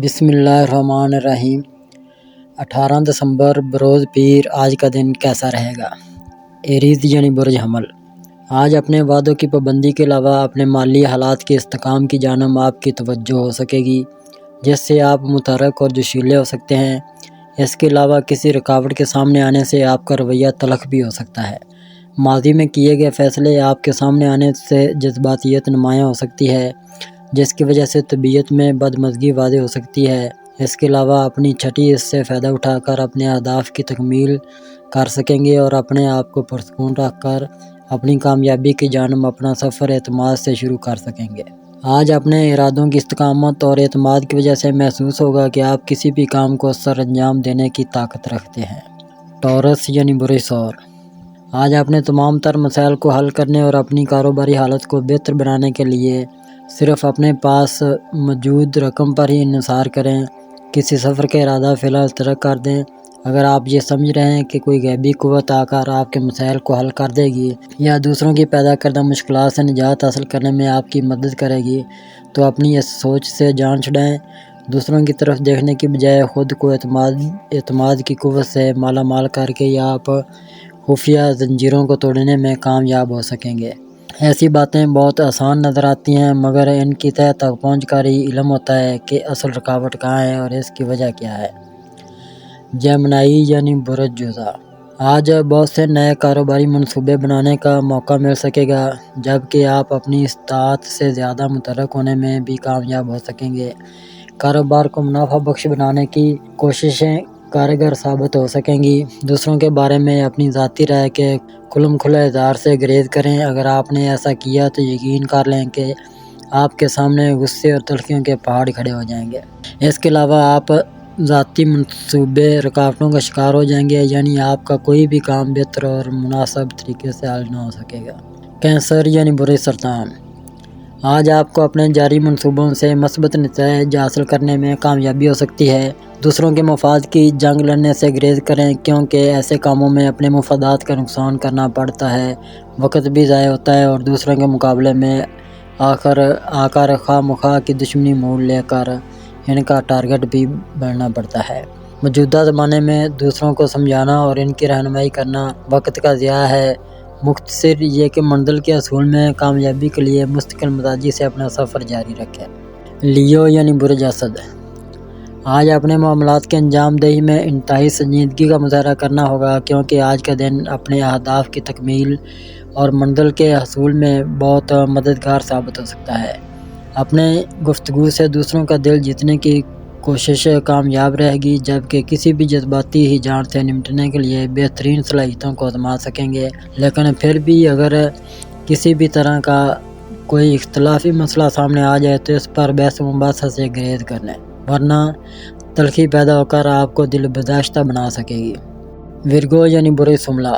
بسم اللہ الرحمن الرحیم۔ 18 دسمبر بروز پیر آج کا دن کیسا رہے گا؟ ایریز یعنی برج حمل آج اپنے وعدوں کی پابندی کے علاوہ اپنے مالی حالات کے استحکام کی جانب آپ کی توجہ ہو سکے گی، جس سے آپ متحرک اور جوشیلے ہو سکتے ہیں۔ اس کے علاوہ کسی رکاوٹ کے سامنے آنے سے آپ کا رویہ تلخ بھی ہو سکتا ہے۔ ماضی میں کیے گئے فیصلے آپ کے سامنے آنے سے جذباتیت نمایاں ہو سکتی ہے، جس کی وجہ سے طبیعت میں بدمزگی واضح ہو سکتی ہے۔ اس کے علاوہ اپنی چھٹی اس سے فائدہ اٹھا کر اپنے اہداف کی تکمیل کر سکیں گے اور اپنے آپ کو پرسکون رکھ کر اپنی کامیابی کی جانب اپنا سفر اعتماد سے شروع کر سکیں گے۔ آج اپنے ارادوں کی استقامت اور اعتماد کی وجہ سے محسوس ہوگا کہ آپ کسی بھی کام کو سر انجام دینے کی طاقت رکھتے ہیں۔ ٹورس یعنی برج سور آج اپنے تمام تر مسائل کو حل کرنے اور اپنی کاروباری حالت کو بہتر بنانے کے لیے صرف اپنے پاس موجود رقم پر ہی انحصار کریں۔ کسی سفر کا ارادہ فی الحال ترک کر دیں۔ اگر آپ یہ سمجھ رہے ہیں کہ کوئی غیبی قوت آ کر آپ کے مسائل کو حل کر دے گی یا دوسروں کی پیدا کردہ مشکلات سے نجات حاصل کرنے میں آپ کی مدد کرے گی، تو اپنی اس سوچ سے جان چھڑائیں۔ دوسروں کی طرف دیکھنے کی بجائے خود کو اعتماد کی قوت سے مالا مال کر کے آپ خفیہ زنجیروں کو توڑنے میں کامیاب ہو سکیں گے۔ ایسی باتیں بہت آسان نظر آتی ہیں، مگر ان کی تہہ تک پہنچ کر ہی علم ہوتا ہے کہ اصل رکاوٹ کہاں ہے اور اس کی وجہ کیا ہے۔ جیمنائی یعنی برج جوزا آج بہت سے نئے کاروباری منصوبے بنانے کا موقع مل سکے گا، جبکہ آپ اپنی استطاعت سے زیادہ متحرک ہونے میں بھی کامیاب ہو سکیں گے۔ کاروبار کو منافع بخش بنانے کی کوششیں کارگر ثابت ہو سکیں گی۔ دوسروں کے بارے میں اپنی ذاتی رائے کے کھلم کھلا اظہار سے گریز کریں۔ اگر آپ نے ایسا کیا تو یقین کر لیں کہ آپ کے سامنے غصے اور تلخیوں کے پہاڑ کھڑے ہو جائیں گے۔ اس کے علاوہ آپ ذاتی منصوبے رکاوٹوں کا شکار ہو جائیں گے، یعنی آپ کا کوئی بھی کام بہتر اور مناسب طریقے سے حل نہ ہو سکے گا۔ کینسر یعنی برج سرطان آج آپ کو اپنے جاری منصوبوں سے مثبت نتائج حاصل کرنے میں کامیابی ہو سکتی ہے۔ دوسروں کے مفاد کی جنگ لڑنے سے گریز کریں، کیونکہ ایسے کاموں میں اپنے مفادات کا نقصان کرنا پڑتا ہے، وقت بھی ضائع ہوتا ہے اور دوسروں کے مقابلے میں آ کر خواہ مخواہ کی دشمنی مول لے کر ان کا ٹارگٹ بھی بننا پڑتا ہے۔ موجودہ زمانے میں دوسروں کو سمجھانا اور ان کی رہنمائی کرنا وقت کا ضیاع ہے۔ مختصر یہ کہ منزل کے حصول میں کامیابی کے لیے مستقل مزاجی سے اپنا سفر جاری رکھیں۔ لیو یعنی برج اسد آج اپنے معاملات کے انجام دہی میں انتہائی سنجیدگی کا مظاہرہ کرنا ہوگا، کیونکہ آج کا دن اپنے اہداف کی تکمیل اور منزل کے حصول میں بہت مددگار ثابت ہو سکتا ہے۔ اپنے گفتگو سے دوسروں کا دل جیتنے کی کوشش کامیاب رہے گی، جبکہ کسی بھی جذباتی ہیجان سے نمٹنے کے لیے بہترین صلاحیتوں کو آزما سکیں گے۔ لیکن پھر بھی اگر کسی بھی طرح کا کوئی اختلافی مسئلہ سامنے آ جائے تو اس پر بحث و مباحثہ سے گریز کر لیں، ورنہ تلخی پیدا ہو کر آپ کو دل برداشتہ بنا سکے گی۔ ورگو یعنی برج شملہ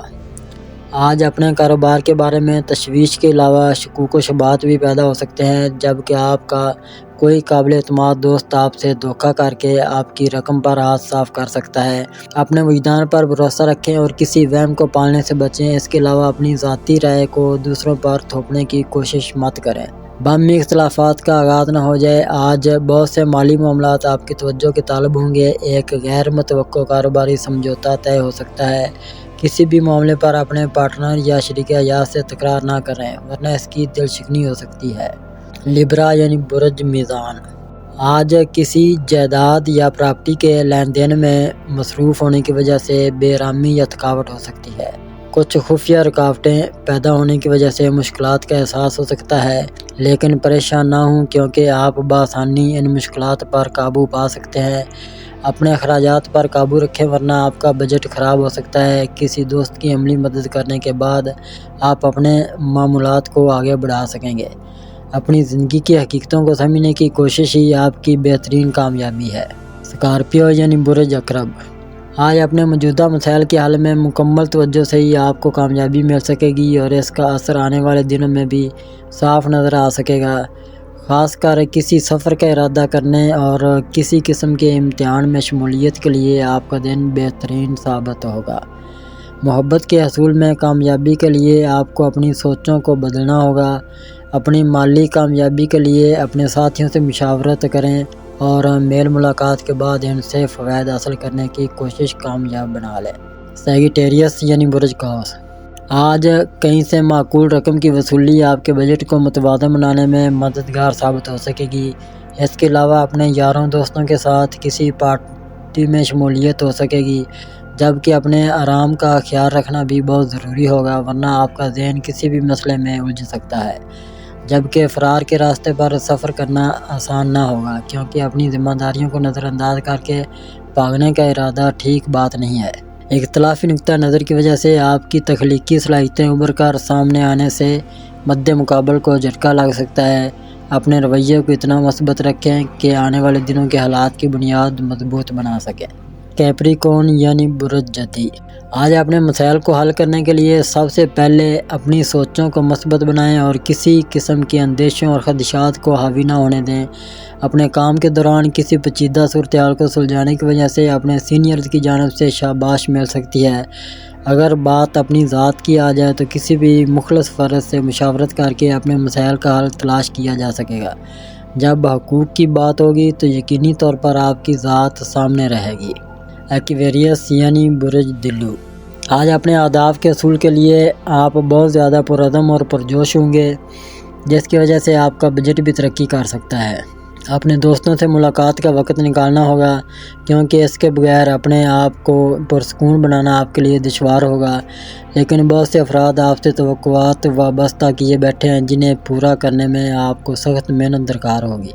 آج اپنے کاروبار کے بارے میں تشویش کے علاوہ شکوک و شبہات بھی پیدا ہو سکتے ہیں، جبکہ آپ کا کوئی قابل اعتماد دوست آپ سے دھوکہ کر کے آپ کی رقم پر ہاتھ صاف کر سکتا ہے۔ اپنے وجدان پر بھروسہ رکھیں اور کسی وہم کو پالنے سے بچیں۔ اس کے علاوہ اپنی ذاتی رائے کو دوسروں پر تھوپنے کی کوشش مت کریں۔ باہمی اختلافات کا آغاز نہ ہو جائے۔ آج بہت سے مالی معاملات آپ کی توجہ کے طالب ہوں گے۔ ایک غیر متوقع کاروباری سمجھوتہ طے ہو سکتا ہے۔ کسی بھی معاملے پر اپنے پارٹنر یا شریک حیات سے تکرار نہ کریں، ورنہ اس کی دل شکنی ہو سکتی ہے۔ لیبرا یعنی برج میزان آج کسی جائیداد یا پراپرٹی کے لین دین میں مصروف ہونے کی وجہ سے بے آرامی یا تھکاوٹ ہو سکتی ہے۔ کچھ خفیہ رکاوٹیں پیدا ہونے کی وجہ سے مشکلات کا احساس ہو سکتا ہے، لیکن پریشان نہ ہوں، کیونکہ آپ بآسانی ان مشکلات پر قابو پا سکتے ہیں۔ اپنے اخراجات پر قابو رکھیں، ورنہ آپ کا بجٹ خراب ہو سکتا ہے۔ کسی دوست کی عملی مدد کرنے کے بعد آپ اپنے معاملات کو آگے بڑھا سکیں گے۔ اپنی زندگی کی حقیقتوں کو سمجھنے کی کوشش ہی آپ کی بہترین کامیابی ہے۔ اسکارپیو یعنی برج عقرب آج اپنے موجودہ مسائل کے حل میں مکمل توجہ سے ہی آپ کو کامیابی مل سکے گی اور اس کا اثر آنے والے دنوں میں بھی صاف نظر آ سکے گا۔ خاص کر کسی سفر کا ارادہ کرنے اور کسی قسم کے امتحان میں شمولیت کے لیے آپ کا دن بہترین ثابت ہوگا۔ محبت کے حصول میں کامیابی کے لیے آپ کو اپنی سوچوں کو بدلنا ہوگا۔ اپنی مالی کامیابی کے لیے اپنے ساتھیوں سے مشاورت کریں اور میل ملاقات کے بعد ان سے فوائد حاصل کرنے کی کوشش کامیاب بنا لیں۔ سیگیٹیریس یعنی برج قوس، آج کہیں سے معقول رقم کی وصولی آپ کے بجٹ کو متوازن بنانے میں مددگار ثابت ہو سکے گی۔ اس کے علاوہ اپنے یاروں دوستوں کے ساتھ کسی پارٹی میں شمولیت ہو سکے گی، جبکہ اپنے آرام کا خیال رکھنا بھی بہت ضروری ہوگا، ورنہ آپ کا ذہن کسی بھی مسئلے میں الجھ سکتا ہے، جبکہ فرار کے راستے پر سفر کرنا آسان نہ ہوگا، کیونکہ اپنی ذمہ داریوں کو نظر انداز کر کے بھاگنے کا ارادہ ٹھیک بات نہیں ہے۔ اختلافی نقطہ نظر کی وجہ سے آپ کی تخلیقی صلاحیتیں ابھر کر سامنے آنے سے مد مقابل کو جھٹکا لگ سکتا ہے۔ اپنے رویے کو اتنا مثبت رکھیں کہ آنے والے دنوں کے حالات کی بنیاد مضبوط بنا سکیں۔ کیپریکون یعنی برج جدی، آج اپنے مسائل کو حل کرنے کے لیے سب سے پہلے اپنی سوچوں کو مثبت بنائیں اور کسی قسم کی اندیشوں اور خدشات کو حاوی نہ ہونے دیں۔ اپنے کام کے دوران کسی پیچیدہ صورتحال کو سلجھانے کی وجہ سے اپنے سینئرز کی جانب سے شاباش مل سکتی ہے۔ اگر بات اپنی ذات کی آ جائے تو کسی بھی مخلص فرد سے مشاورت کر کے اپنے مسائل کا حل تلاش کیا جا سکے گا۔ جب حقوق کی بات ہوگی تو یقینی طور پر آپ کی ذات سامنے رہے گی۔ ایکویریس یعنی برج دلو، آج اپنے اہداف کے حصول کے لیے آپ بہت زیادہ پرعزم اور پرجوش ہوں گے، جس کی وجہ سے آپ کا بجٹ بھی ترقی کر سکتا ہے۔ اپنے دوستوں سے ملاقات کا وقت نکالنا ہوگا، کیونکہ اس کے بغیر اپنے آپ کو پرسکون بنانا آپ کے لیے دشوار ہوگا، لیکن بہت سے افراد آپ سے توقعات وابستہ کیے بیٹھے ہیں جنہیں پورا کرنے میں آپ کو سخت محنت درکار ہوگی،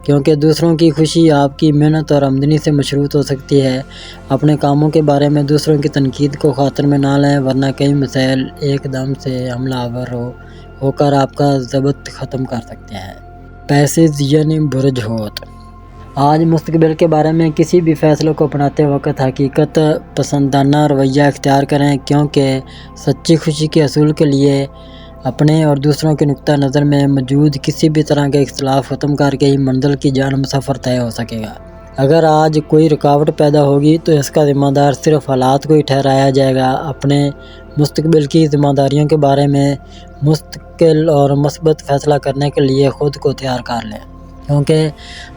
کیونکہ دوسروں کی خوشی آپ کی محنت اور آمدنی سے مشروط ہو سکتی ہے۔ اپنے کاموں کے بارے میں دوسروں کی تنقید کو خاطر میں نہ لیں، ورنہ کئی مسائل ایک دم سے حملہ آور ہو کر آپ کا ضبط ختم کر سکتے ہیں۔ پیسز یعنی برج حوت، آج مستقبل کے بارے میں کسی بھی فیصلے کو اپناتے وقت حقیقت پسندانہ رویہ اختیار کریں، کیونکہ سچی خوشی کے حصول کے لیے اپنے اور دوسروں کے نقطہ نظر میں موجود کسی بھی طرح کے اختلاف ختم کر کے ہی منزل کی جانب سفر طے ہو سکے گا۔ اگر آج کوئی رکاوٹ پیدا ہوگی تو اس کا ذمہ دار صرف حالات کو ہی ٹھہرایا جائے گا۔ اپنے مستقبل کی ذمہ داریوں کے بارے میں مستقل اور مثبت فیصلہ کرنے کے لیے خود کو تیار کر لیں، کیونکہ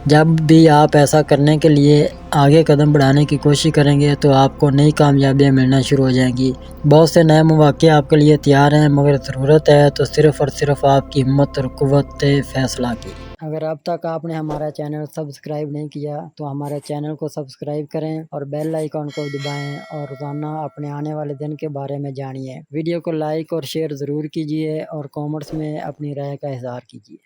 جب بھی آپ ایسا کرنے کے لیے آگے قدم بڑھانے کی کوشش کریں گے تو آپ کو نئی کامیابیاں ملنا شروع ہو جائیں گی۔ بہت سے نئے مواقع آپ کے لیے تیار ہیں، مگر ضرورت ہے تو صرف اور صرف آپ کی ہمت اور قوت فیصلہ کی۔ اگر اب تک آپ نے ہمارا چینل سبسکرائب نہیں کیا تو ہمارے چینل کو سبسکرائب کریں اور بیل آئیکن کو دبائیں اور روزانہ اپنے آنے والے دن کے بارے میں جانیے۔ ویڈیو کو لائک اور شیئر ضرور کیجیے اور کامنٹس میں اپنی رائے کا اظہار کیجیے۔